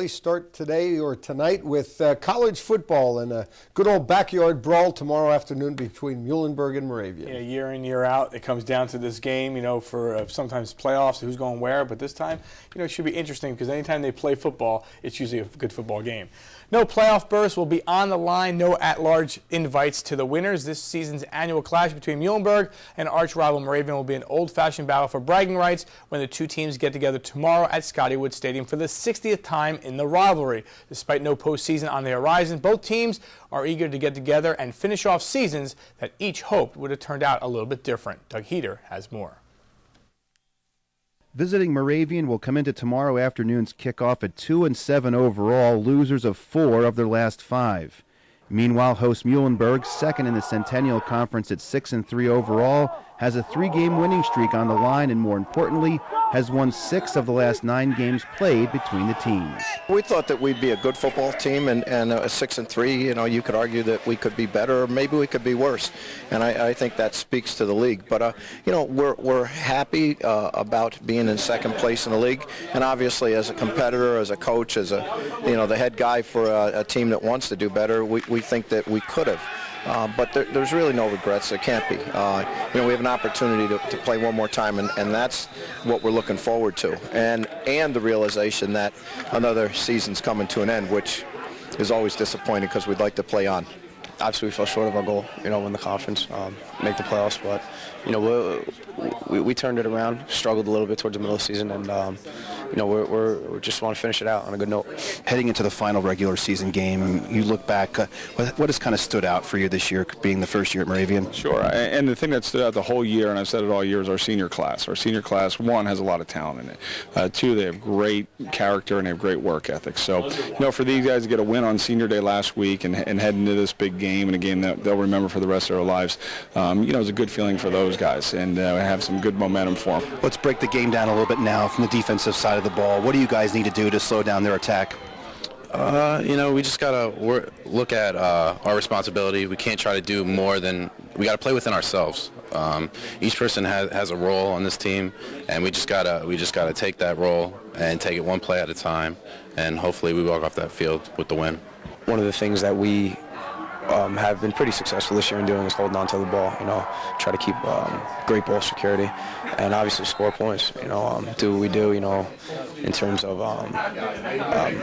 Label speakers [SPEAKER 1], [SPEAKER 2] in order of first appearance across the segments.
[SPEAKER 1] Start today or tonight with college football and a good old backyard brawl tomorrow afternoon between Muhlenberg and Moravian.
[SPEAKER 2] Yeah, year in, year out, it comes down to this game, for sometimes playoffs, who's going where. But this time, it should be interesting because anytime they play football, it's usually a good football game. No playoff berths will be on the line. No at-large invites to the winners. This season's annual clash between Muhlenberg and arch-rival Moravian will be an old-fashioned battle for bragging rights when the two teams get together tomorrow at Scottywood Stadium for the 60th time in the rivalry. Despite no postseason on the horizon, both teams are eager to get together and finish off seasons that each hoped would have turned out a little bit different. Doug Heater has more.
[SPEAKER 3] Visiting Moravian will come into tomorrow afternoon's kickoff at 2-7 overall, losers of 4 of their last 5. Meanwhile, host Muhlenberg, second in the Centennial Conference at 6-3 overall, has a 3-game winning streak on the line and, more importantly, has won 6 of the last 9 games played between the teams.
[SPEAKER 4] We thought that we'd be a good football team, and 6-3, you could argue that we could be better, or maybe we could be worse, and I think that speaks to the league. But we're happy about being in second place in the league, and obviously as a competitor, as a coach, as the head guy for a team that wants to do better, we think that we could have. But there's really no regrets. There can't be. We have an opportunity to play one more time, and that's what we're looking forward to. And the realization that another season's coming to an end, which is always disappointing because we'd like to play on.
[SPEAKER 5] Obviously, we fell short of our goal, win the conference, make the playoffs. But, we turned it around, struggled a little bit towards the middle of the season, and, we just want to finish it out on a good note.
[SPEAKER 3] Heading into the final regular season game, you look back, what has kind of stood out for you this year, being the first year at Moravian?
[SPEAKER 6] Sure, and the thing that stood out the whole year, and I've said it all year, is our senior class. Our senior class, 1, has a lot of talent in it. 2, they have great character and they have great work ethic. So, for these guys to get a win on senior day last week and head into this big game, and a game that they'll remember for the rest of their lives, it's a good feeling for those guys, and have some good momentum for them.
[SPEAKER 3] Let's break the game down a little bit now from the defensive side of the ball. What do you guys need to do to slow down their attack?
[SPEAKER 7] We just got to look at our responsibility. We can't try to do more than – we got to play within ourselves. Each person has a role on this team, and we just gotta take that role and take it one play at a time, and hopefully we walk off that field with the win.
[SPEAKER 5] One of the things that we have been pretty successful this year in doing is holding on to the ball, try to keep great ball security and obviously score points, do what we do, in terms of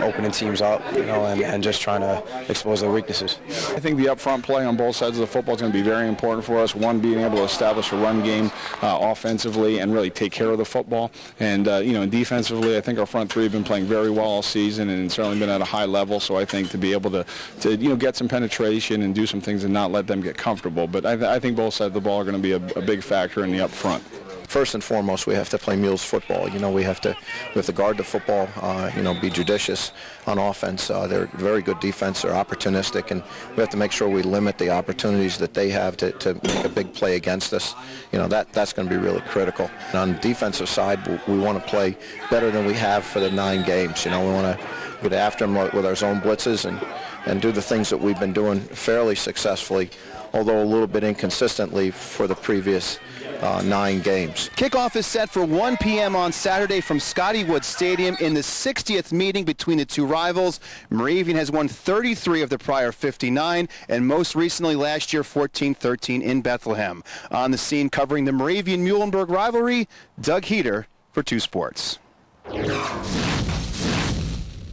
[SPEAKER 5] opening teams up, and just trying to expose their weaknesses.
[SPEAKER 6] I think the up-front play on both sides of the football is going to be very important for us. One, being able to establish a run game offensively and really take care of the football. And, defensively, I think our front 3 have been playing very well all season and certainly been at a high level. So I think to be able to get some penetration and do some things and not let them get comfortable. But I think both sides of the ball are going to be a big factor in the up front.
[SPEAKER 4] First and foremost, we have to play Mules football. We have to guard the football, be judicious on offense. They're very good defense. They're opportunistic, and we have to make sure we limit the opportunities that they have to make a big play against us. That's going to be really critical. And on the defensive side, we want to play better than we have for the 9 games. We want to get after them with our zone blitzes and do the things that we've been doing fairly successfully, although a little bit inconsistently for the previous 9 games.
[SPEAKER 3] Kickoff is set for 1 p.m. on Saturday from Scottywood Stadium in the 60th meeting between the two rivals. Moravian has won 33 of the prior 59, and most recently last year 14-13 in Bethlehem. On the scene covering the Moravian-Muhlenberg rivalry, Doug Heater for 2 Sports.